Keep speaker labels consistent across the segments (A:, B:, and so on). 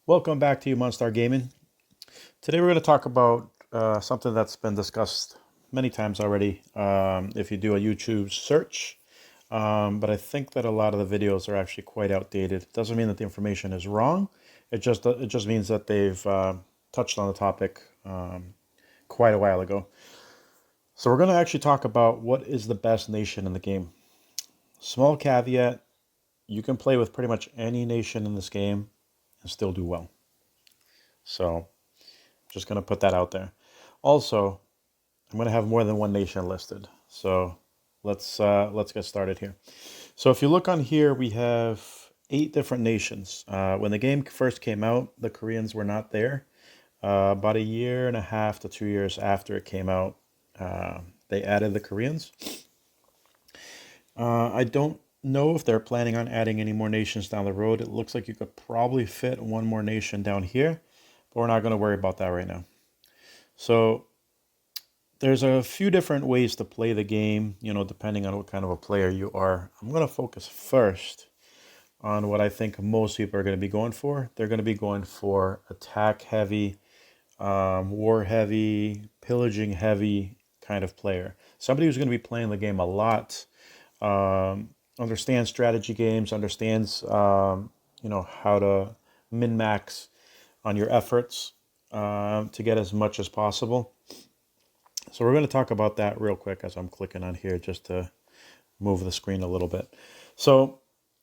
A: Welcome back to you, Monstar Gaming. Today we're going to talk about something that's been discussed many times already if you do a YouTube search. But I think that a lot of the videos are actually quite outdated. It doesn't mean that the information is wrong. It just means that they've touched on the topic quite a while ago. So we're going to actually talk about what is the best nation in the game. Small caveat, you can play with pretty much any nation in this game and still do well. So just going to put that out there. Also, I'm going to have more than one nation listed. So let's get started here. So if you look on here, we have 8 different nations. When the game first came out, the Koreans were not there. About a year and a half to 2 years after it came out, they added the Koreans. I don't know if they're planning on adding any more nations down the road. It looks like you could probably fit one more nation down here, but we're not going to worry about that right now. So there's a few different ways to play the game, depending on what kind of a player you are. I'm going to focus first on what I think most people are going to be going for. They're going to be going for attack heavy, war heavy, pillaging heavy kind of player. Somebody who's going to be playing the game a lot, understands strategy games, understands, how to min-max on your efforts to get as much as possible. So we're going to talk about that real quick as I'm clicking on here just to move the screen a little bit. So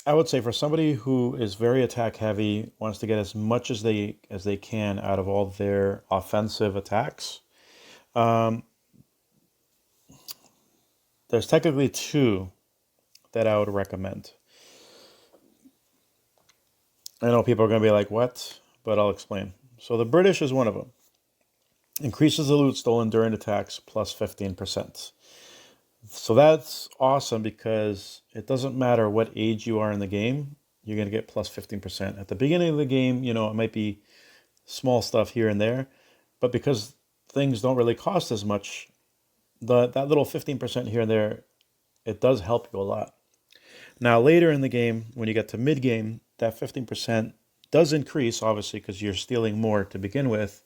A: I would say for somebody who is very attack heavy, wants to get as much as they can out of all their offensive attacks, there's technically 2 that I would recommend. I know people are going to be like, what? But I'll explain. So the British is one of them. Increases the loot stolen during attacks plus 15%. So that's awesome because it doesn't matter what age you are in the game, you're going to get plus 15%. At the beginning of the game, it might be small stuff here and there, but because things don't really cost as much, that little 15% here and there, it does help you a lot. Now, later in the game, when you get to mid-game, that 15% does increase, obviously, because you're stealing more to begin with,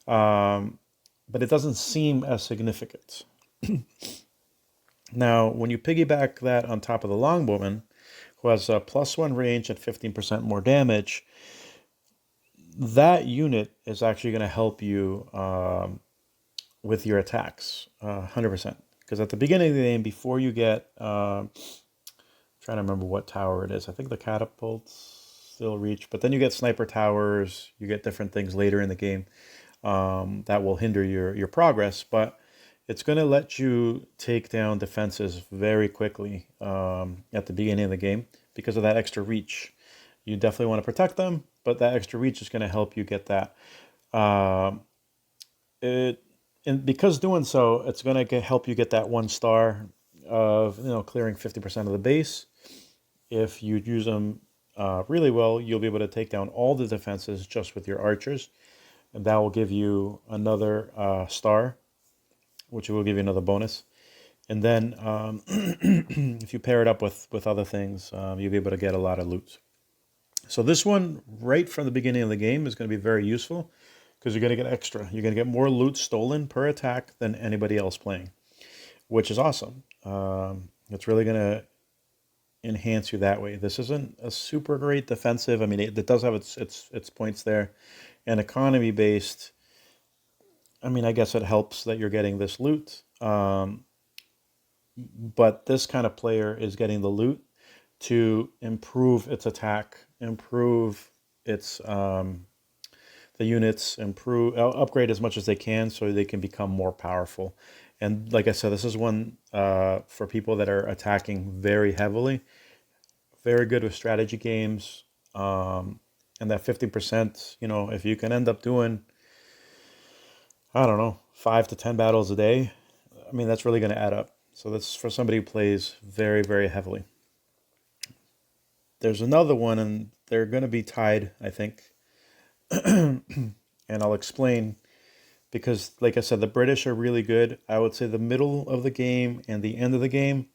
A: but it doesn't seem as significant. Now, when you piggyback that on top of the longbowman, who has a +1 range and 15% more damage, that unit is actually going to help you with your attacks 100%. Because at the beginning of the game, before you get, trying to remember what tower it is, I think the catapults still reach, but then you get sniper towers, you get different things later in the game that will hinder your progress, but it's going to let you take down defenses very quickly at the beginning of the game because of that extra reach. You definitely want to protect them, but that extra reach is going to help you get that. And because doing so, it's going to help you get that 1 star of clearing 50% of the base. If you use them really well, you'll be able to take down all the defenses just with your archers, and that will give you another star, which will give you another bonus. And then if you pair it up with other things, you'll be able to get a lot of loot. So this one, right from the beginning of the game, is going to be very useful because you're going to get extra. You're going to get more loot stolen per attack than anybody else playing, which is awesome. It's really going to enhance you that way. This isn't a super great defensive. I mean, it does have its points there. And economy based, I mean, I guess it helps that you're getting this loot. But this kind of player is getting the loot to improve its attack, improve its the units, upgrade as much as they can so they can become more powerful. And like I said, this is one for people that are attacking very heavily, very good with strategy games, and that 50%, if you can end up doing, I don't know, 5 to 10 battles a day, I mean, that's really going to add up. So that's for somebody who plays very, very heavily. There's another one, and they're going to be tied, I think. And I'll explain because, like I said, the British are really good. I would say the middle of the game and the end of the game,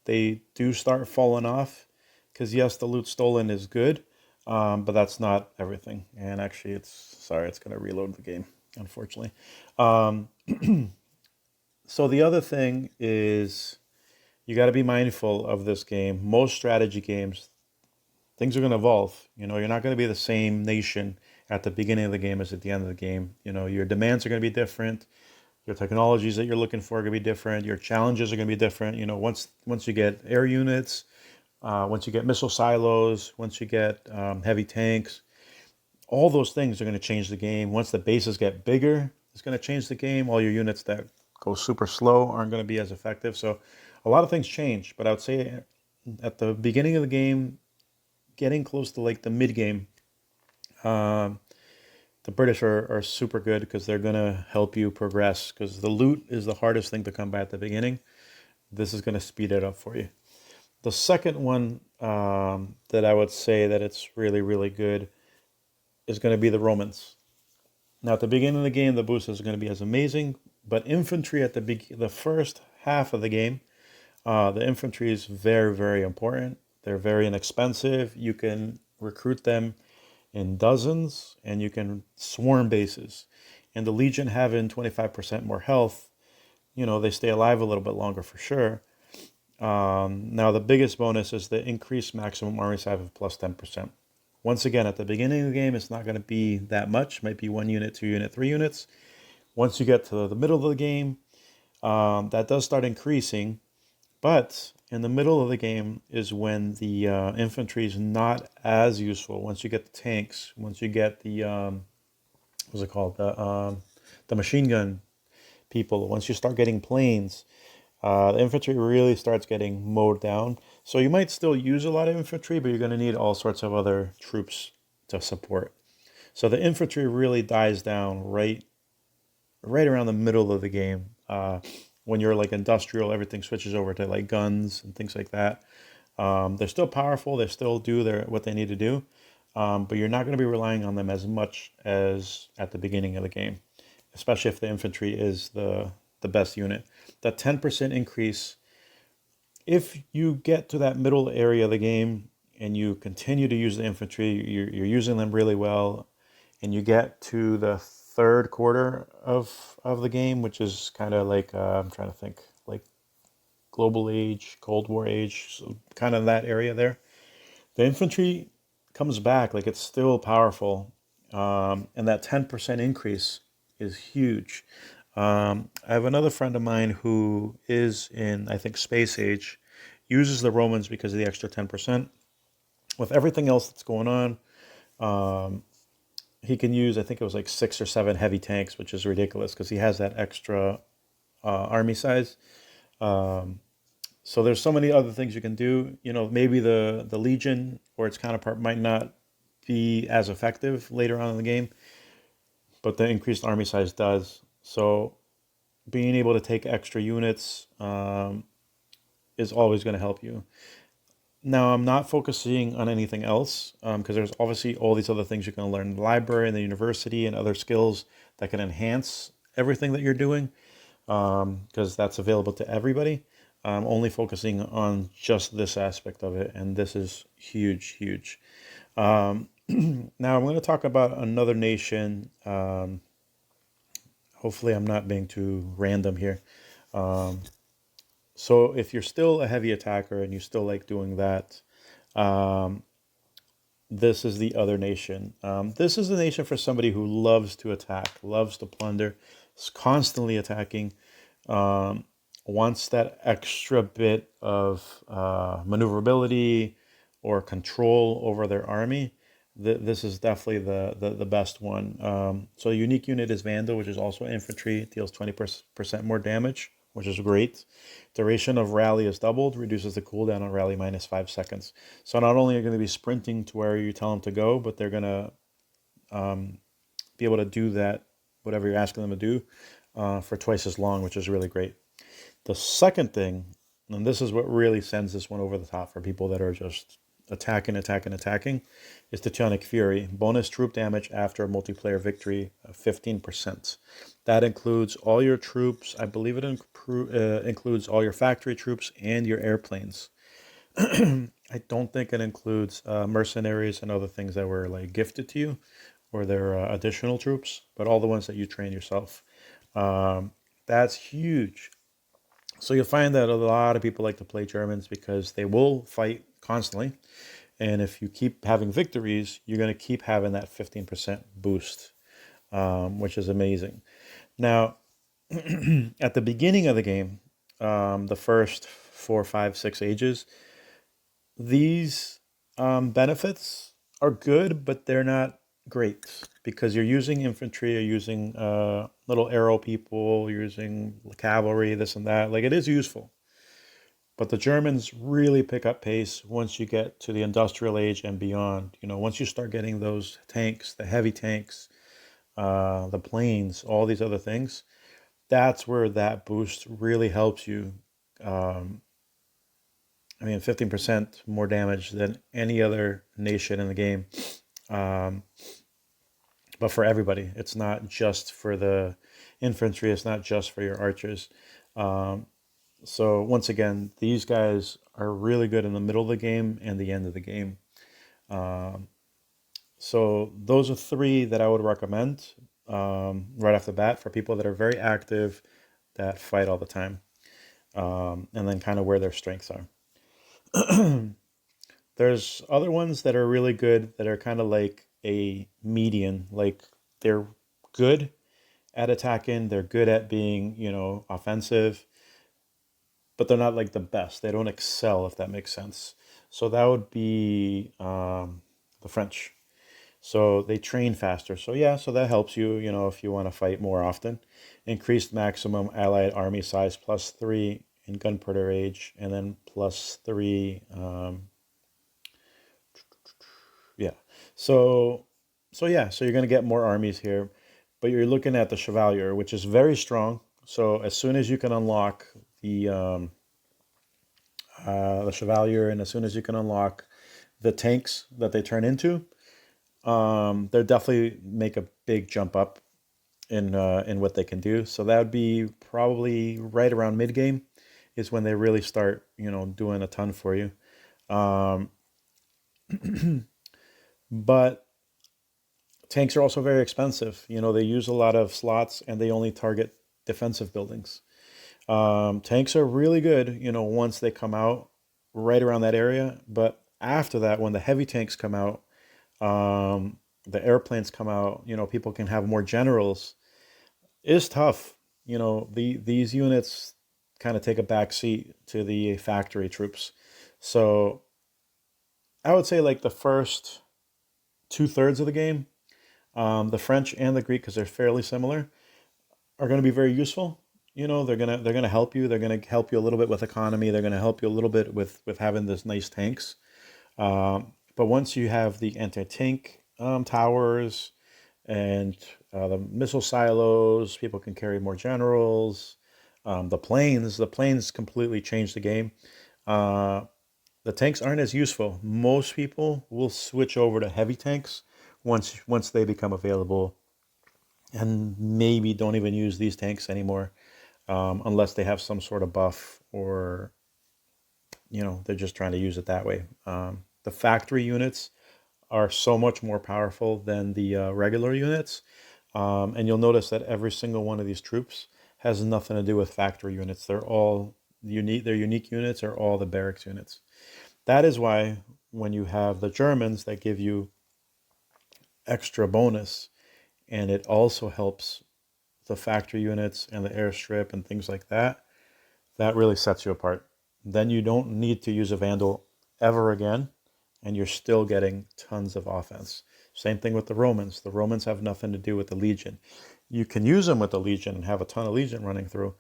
A: they do start falling off. Because yes, the loot stolen is good, but that's not everything. And actually, it's going to reload the game, unfortunately. Um, so the other thing is you got to be mindful of this game. Most strategy games, things are going to evolve. You're not going to be the same nation at the beginning of the game as at the end of the game. Your demands are going to be different. Your technologies that you're looking for are going to be different. Your challenges are going to be different. Once you get air units, once you get missile silos, once you get heavy tanks, all those things are going to change the game. Once the bases get bigger, it's going to change the game. All your units that go super slow aren't going to be as effective. So a lot of things change. But I would say at the beginning of the game, getting close to like the mid game, um, the British are super good because they're going to help you progress, because the loot is the hardest thing to come by at the beginning. This is going to speed it up for you. The second one that I would say that it's really, really good is going to be the Romans. Now, at the beginning of the game, the boost is going to be as amazing, but infantry at the first half of the game, the infantry is very, very important. They're very inexpensive. You can recruit them in dozens, and you can swarm bases. And the Legion having 25% more health, they stay alive a little bit longer for sure. Now, the biggest bonus is the increased maximum army size of plus 10%. Once again, at the beginning of the game, it's not going to be that much. Might be 1 unit, 2 unit, 3 units. Once you get to the middle of the game, that does start increasing. But in the middle of the game is when the infantry is not as useful. Once you get the tanks, once you get the what's it called, the machine gun people, once you start getting planes, the infantry really starts getting mowed down. So you might still use a lot of infantry, but you're going to need all sorts of other troops to support. So the infantry really dies down right around the middle of the game. When you're like industrial, everything switches over to like guns and things like that. They're still powerful. They still do what they need to do, but you're not going to be relying on them as much as at the beginning of the game, especially if the infantry is the best unit. That 10% increase, if you get to that middle area of the game and you continue to use the infantry, you're using them really well, and you get to the third quarter of the game, which is kind of like, I'm trying to think, like global age, Cold War age, so kind of that area there. The infantry comes back, like it's still powerful, and that 10% increase is huge. I have another friend of mine who is in, I think, space age, uses the Romans because of the extra 10%. With everything else that's going on, he can use, I think it was like 6 or 7 heavy tanks, which is ridiculous because he has that extra army size. So there's so many other things you can do. Maybe the Legion or its counterpart might not be as effective later on in the game, but the increased army size does. So being able to take extra units is always going to help you. Now, I'm not focusing on anything else because there's obviously all these other things you can learn in the library and the university and other skills that can enhance everything that you're doing, because that's available to everybody. I'm only focusing on just this aspect of it, and this is huge, huge. Now, I'm going to talk about another nation. Hopefully, I'm not being too random here. So if you're still a heavy attacker and you still like doing that, um, this is the other nation. This is the nation for somebody who loves to attack, loves to plunder, is constantly attacking, um, wants that extra bit of maneuverability or control over their army. This is definitely the best one. So a unique unit is Vandal, which is also infantry. It deals 20% more damage, which is great. Duration of rally is doubled, reduces the cooldown on rally minus 5 seconds. So not only are you going to be sprinting to where you tell them to go, but they're going to be able to do that, whatever you're asking them to do, for twice as long, which is really great. The second thing, and this is what really sends this one over the top for people that are just attacking, is Teutonic Fury. Bonus troop damage after a multiplayer victory of 15%. That includes all your troops. I believe it includes all your factory troops and your airplanes. I don't think it includes mercenaries and other things that were like gifted to you or their additional troops, but all the ones that you train yourself. Um, that's huge. So you'll find that a lot of people like to play Germans because they will fight constantly. And if you keep having victories, you're going to keep having that 15% boost, which is amazing. Now, at the beginning of the game, the first 4, 5, 6 ages, these benefits are good, but they're not great because you're using infantry, you're using little arrow people, you're using cavalry, this and that. Like it is useful. But the Germans really pick up pace once you get to the industrial age and beyond. You know, once you start getting those tanks, the heavy tanks, the planes, all these other things, that's where that boost really helps you. Um, I mean, 15% more damage than any other nation in the game. Um, but for everybody, it's not just for the infantry, it's not just for your archers. Um, so, once again, these guys are really good in the middle of the game and the end of the game. Um, so, those are three that I would recommend right off the bat for people that are very active, that fight all the time, and then kind of where their strengths are. There's other ones that are really good that are kind of like a median. Like they're good at attacking, they're good at being, offensive, but they're not like the best. They don't excel, if that makes sense. So that would be the French. So they train faster. So yeah, so that helps you, if you want to fight more often. Increased maximum allied army size +3 in gunpowder age, and then +3. Yeah. So so you're going to get more armies here, but you're looking at the Chevalier, which is very strong. So as soon as you can unlock the Chevalier, and as soon as you can unlock the tanks that they turn into, they definitely make a big jump up in what they can do. So that would be probably right around mid game is when they really start, doing a ton for you. Um, but tanks are also very expensive. They use a lot of slots and they only target defensive buildings. Tanks are really good, once they come out right around that area. But after that, when the heavy tanks come out, the airplanes come out, people can have more generals. It's tough. These units kind of take a back seat to the factory troops. So I would say like the first 2/3 of the game, the French and the Greek, because they're fairly similar, are going to be very useful. They're gonna help you. They're gonna help you a little bit with economy. They're gonna help you a little bit with having this nice tanks. But once you have the anti-tank towers and the missile silos, people can carry more generals. The planes completely change the game. Uh, the tanks aren't as useful. Most people will switch over to heavy tanks once they become available, and maybe don't even use these tanks anymore unless they have some sort of buff or they're just trying to use it that way. The factory units are so much more powerful than the regular units, and you'll notice that every single one of these troops has nothing to do with factory units. They're all unique. Their unique units are all the barracks units. That is why when you have the Germans that give you extra bonus, and it also helps the factory units and the airstrip and things like that, that really sets you apart. Then you don't need to use a Vandal ever again, and you're still getting tons of offense. Same thing with the Romans. The Romans have nothing to do with the Legion. You can use them with the Legion and have a ton of Legion running through,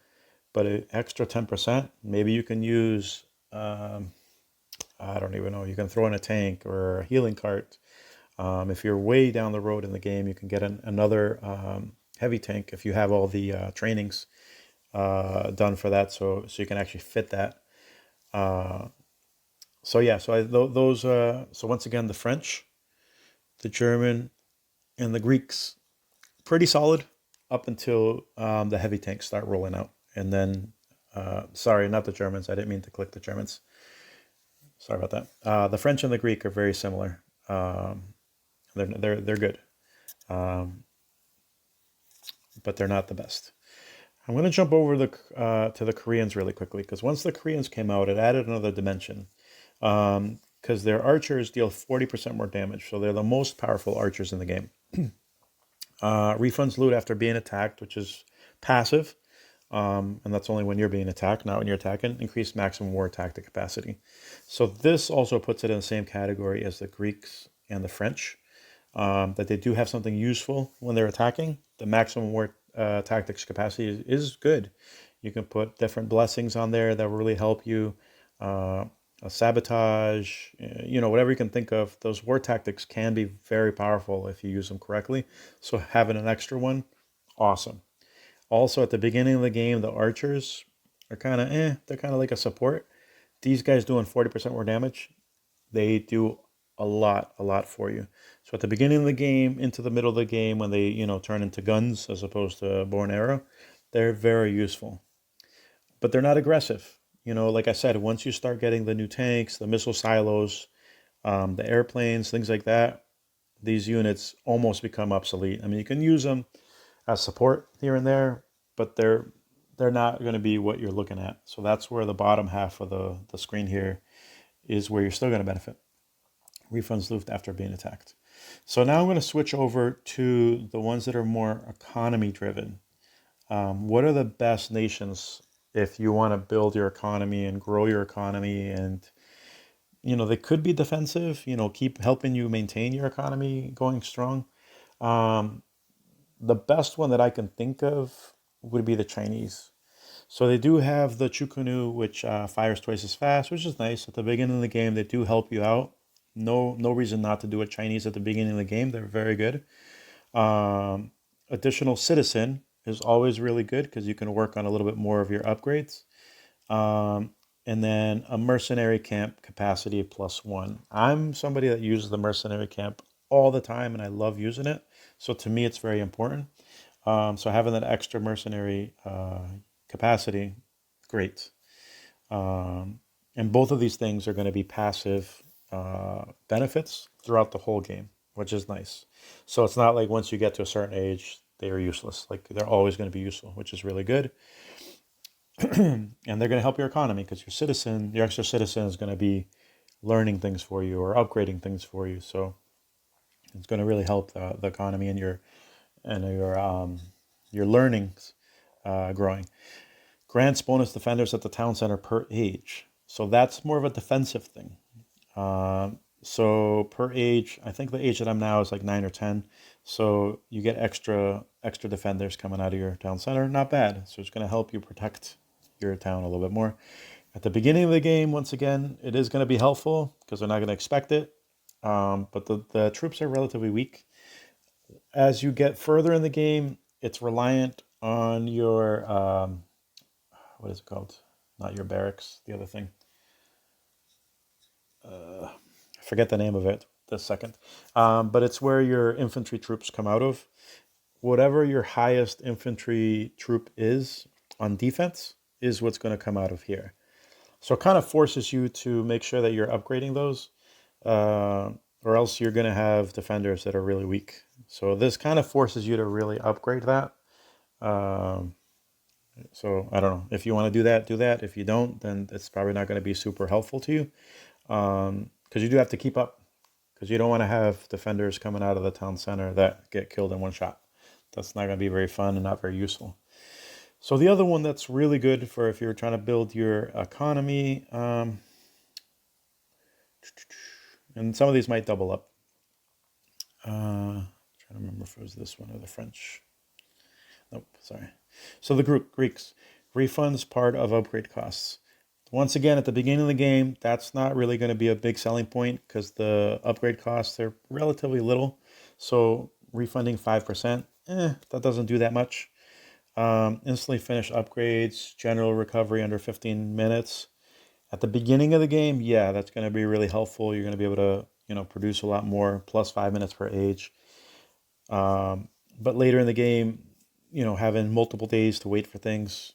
A: but an extra 10%, maybe you can use, I don't even know, you can throw in a tank or a healing cart. If you're way down the road in the game, you can get another heavy tank if you have all the trainings done for that, so you can actually fit that. So yeah, so those. So once again, the French, the German, and the Greeks pretty solid up until the heavy tanks start rolling out, and then sorry, not the Germans. I didn't mean to click the Germans. Sorry about that. The French and the Greek are very similar. Um, they're good, um, but they're not the best. I'm going to jump over to the Koreans really quickly because once the Koreans came out, it added another dimension. Because their archers deal 40% more damage, so they're the most powerful archers in the game. Refunds loot after being attacked, which is passive, and that's only when you're being attacked, not when you're attacking. Increased maximum war tactic capacity. So this also puts it in the same category as the Greeks and the French. That they do have something useful when they're attacking. The maximum war tactics capacity is good. You can put different blessings on there that will really help you. Uh, a sabotage, whatever you can think of. Those war tactics can be very powerful if you use them correctly. So having an extra one, awesome. Also, at the beginning of the game, the archers are kind of they're kind of like a support. These guys doing 40% more damage, they do a lot for you. So at the beginning of the game, into the middle of the game, when they, turn into guns as opposed to bow and arrow, they're very useful. But they're not aggressive. Like I said, once you start getting the new tanks, the missile silos, the airplanes, things like that, these units almost become obsolete. I mean, you can use them as support here and there, but they're not going to be what you're looking at. So that's where the bottom half of the screen here is where you're still going to benefit. Refunds loot after being attacked. So now I'm going to switch over to the ones that are more economy driven. What are the best nations if you want to build your economy and grow your economy? And, they could be defensive, keep helping you maintain your economy going strong. Um, the best one that I can think of would be the Chinese. So they do have the Chukunu, which fires twice as fast, which is nice. At the beginning of the game, they do help you out. No reason not to do a Chinese at the beginning of the game. They're very good. Um, Additional citizen is always really good because you can work on a little bit more of your upgrades. Um, and then a mercenary camp capacity +1. I'm somebody that uses the mercenary camp all the time and I love using it. So to me, it's very important. So having that extra mercenary capacity, great. Um, and both of these things are going to be passive benefits throughout the whole game, which is nice. So it's not like once you get to a certain age, they are useless. Like they're always going to be useful, which is really good. And they're going to help your economy because your extra citizen is going to be learning things for you or upgrading things for you. So it's going to really help the economy and your learnings growing. Grants bonus defenders at the town center per age. So that's more of a defensive thing. So per age, I think the age that I'm now is like 9 or 10. So you get extra defenders coming out of your town center. Not bad. So it's going to help you protect your town a little bit more. At the beginning of the game, once again, it is going to be helpful because they're not going to expect it. But the troops are relatively weak. As you get further in the game, it's reliant on your what is it called? Not your barracks. The other thing. I forget the name of it this second. But it's where your infantry troops come out of. Whatever your highest infantry troop is on defense is what's going to come out of here. So it kind of forces you to make sure that you're upgrading those, uh, or else you're going to have defenders that are really weak. So this kind of forces you to really upgrade that. Um, so I don't know. If you want to do that, do that. If you don't, then it's probably not going to be super helpful to you because you do have to keep up because you don't want to have defenders coming out of the town center that get killed in one shot. That's not going to be very fun and not very useful. So the other one that's really good for if you're trying to build your economy, and some of these might double up. Trying to remember if it was this one or the French. Nope, sorry. So the Greeks, refunds part of upgrade costs. Once again, at the beginning of the game, that's not really going to be a big selling point because the upgrade costs are relatively little. So refunding 5%, that doesn't do that much. Instantly finish upgrades, general recovery under 15 minutes. At the beginning of the game, yeah, that's going to be really helpful. You're going to be able to, produce a lot more, plus 5 minutes per age. Um, but later in the game, having multiple days to wait for things,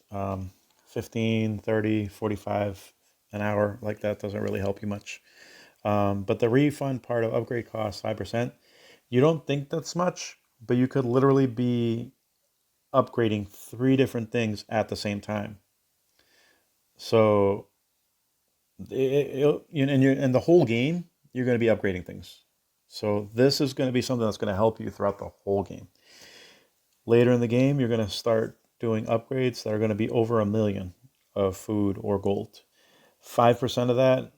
A: 15, 30, 45, an hour, like that doesn't really help you much. But the refund part of upgrade costs 5%. You don't think that's much, but you could literally be upgrading three different things at the same time. So, in the whole game, you're going to be upgrading things. So this is going to be something that's going to help you throughout the whole game. Later in the game, you're going to start doing upgrades that are going to be over 1 million of food or gold. 5% of that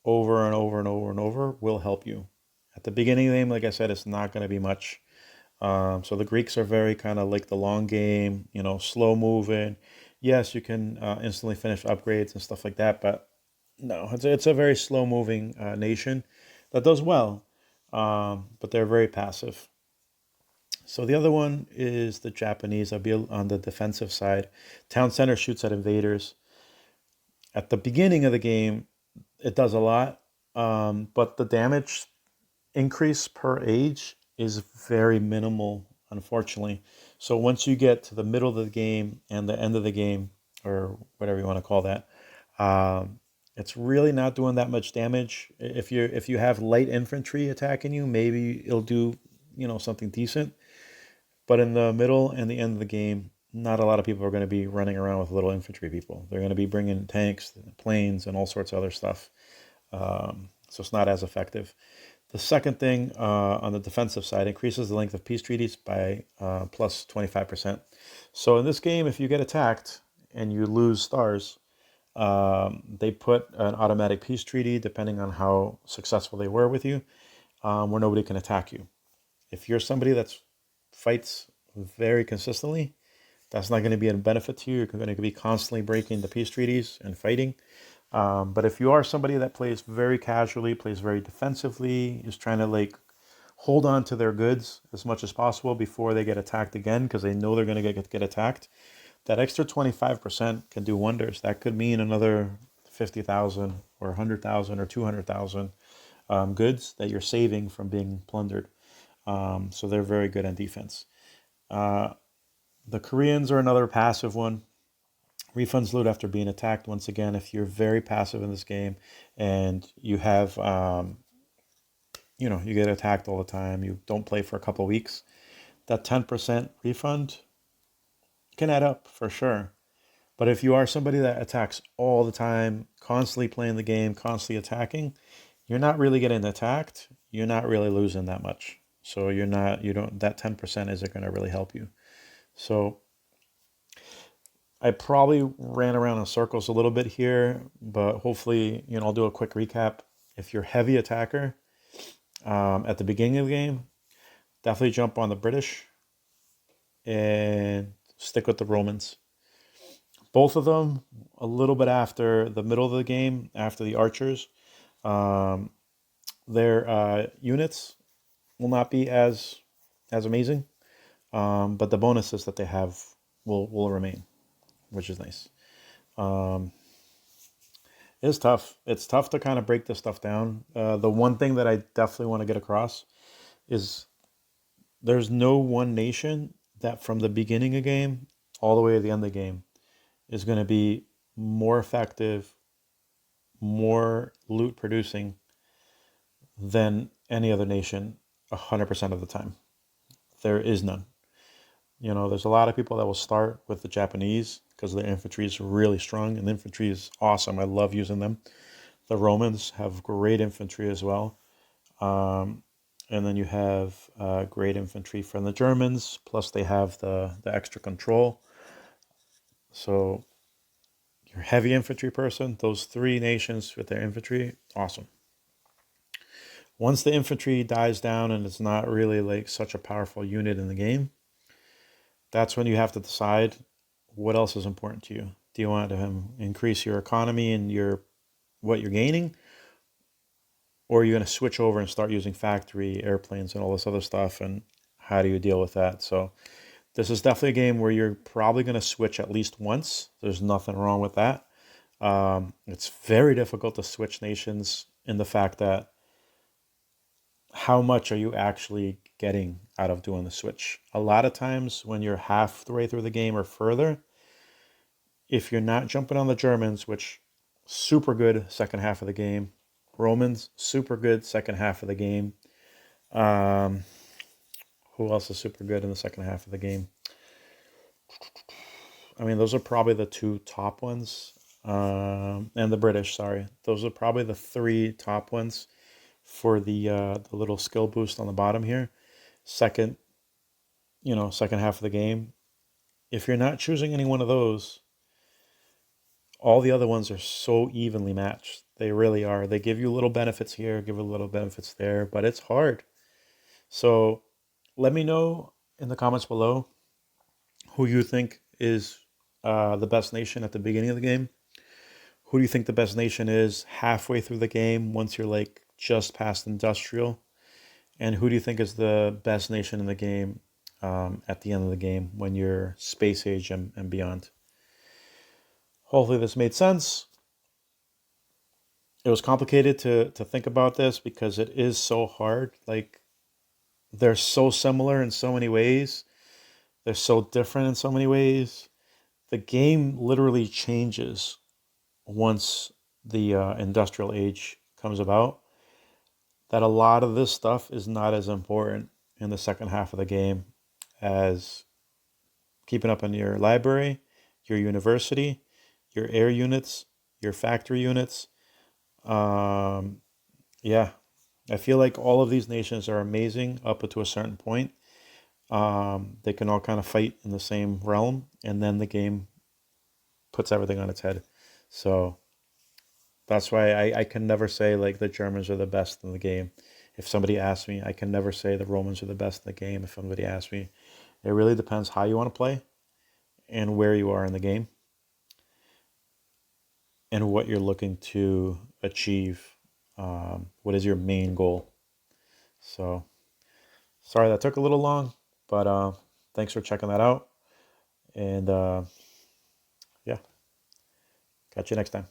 A: over and over and over and over will help you. At the beginning of the game, like I said, it's not going to be much. So the Greeks are very kind of like the long game, slow moving. Yes, you can instantly finish upgrades and stuff like that, but no, it's a very slow moving nation that does well, but they're very passive. So the other one is the Japanese. I'll be on the defensive side. Town center shoots at invaders. At the beginning of the game, it does a lot, but the damage increase per age is very minimal, unfortunately. So once you get to the middle of the game and the end of the game, or whatever you want to call that, it's really not doing that much damage. If you have light infantry attacking you, maybe it'll do something decent. But in the middle and the end of the game, not a lot of people are going to be running around with little infantry people. They're going to be bringing tanks, planes, and all sorts of other stuff. So it's not as effective. The second thing on the defensive side increases the length of peace treaties by plus 25%. So in this game, if you get attacked and you lose stars, they put an automatic peace treaty, depending on how successful they were with you, where nobody can attack you. If you're somebody that fights very consistently, that's not going to be a benefit to you. You're going to be constantly breaking the peace treaties and fighting. But if you are somebody that plays very casually, plays very defensively, is trying to hold on to their goods as much as possible before they get attacked again, because they know they're going to get attacked, that extra 25% can do wonders. That could mean another 50,000 or 100,000 or 200,000 goods that you're saving from being plundered. So they're very good on defense. The Koreans are another passive one. Refunds loot after being attacked. Once again, if you're very passive in this game and you have, you get attacked all the time, you don't play for a couple of weeks, that 10% refund can add up for sure. But if you are somebody that attacks all the time, constantly playing the game, constantly attacking, you're not really getting attacked. You're not really losing that much. So that 10% isn't going to really help you. So I probably ran around in circles a little bit here, but hopefully, I'll do a quick recap. If you're a heavy attacker, at the beginning of the game, definitely jump on the British and stick with the Romans. Both of them, a little bit after the middle of the game, after the archers, their units will not be as amazing, but the bonuses that they have will remain, which is nice. It's tough. It's tough to kind of break this stuff down. The one thing that I definitely want to get across is there's no one nation that from the beginning of the game all the way to the end of the game is going to be more effective, more loot producing than any other nation 100% of the time. There is none. There's a lot of people that will start with the Japanese because their infantry is really strong, and infantry is awesome. I love using them. The Romans have great infantry as well. And then you have great infantry from the Germans, plus they have the extra control. So you're a heavy infantry person, those three nations with their infantry, awesome. Once the infantry dies down and it's not really such a powerful unit in the game, that's when you have to decide what else is important to you. Do you want to increase your economy and what you're gaining? Or are you going to switch over and start using factory airplanes and all this other stuff? And how do you deal with that? So this is definitely a game where you're probably going to switch at least once. There's nothing wrong with that. It's very difficult to switch nations in the fact that how much are you actually getting out of doing the switch? A lot of times when you're halfway through the game or further, if you're not jumping on the Germans, which super good second half of the game, Romans super good second half of the game. Um, who else is super good in the second half of the game? I mean, those are probably the two top ones. And the British, sorry. Those are probably the three top ones for the little skill boost on the bottom here. Second, second half of the game. If you're not choosing any one of those, all the other ones are so evenly matched. They really are. They give you little benefits here, give you little benefits there, but it's hard. So let me know in the comments below who you think is the best nation at the beginning of the game. Who do you think the best nation is halfway through the game once you're like just past industrial? And who do you think is the best nation in the game at the end of the game when you're space age and beyond? Hopefully this made sense. It was complicated to think about this because it is so hard. Like, they're so similar in so many ways. They're so different in so many ways. The game literally changes once the industrial age comes about, that a lot of this stuff is not as important in the second half of the game as keeping up on your library, your university, your air units, your factory units. Um, yeah, I feel like all of these nations are amazing up to a certain point. They can all kind of fight in the same realm, and then the game puts everything on its head. So that's why I can never say like the Germans are the best in the game. If somebody asks me, I can never say the Romans are the best in the game. If somebody asks me, it really depends how you want to play and where you are in the game and what you're looking to achieve. What is your main goal? So sorry that took a little long, but thanks for checking that out. And yeah, catch you next time.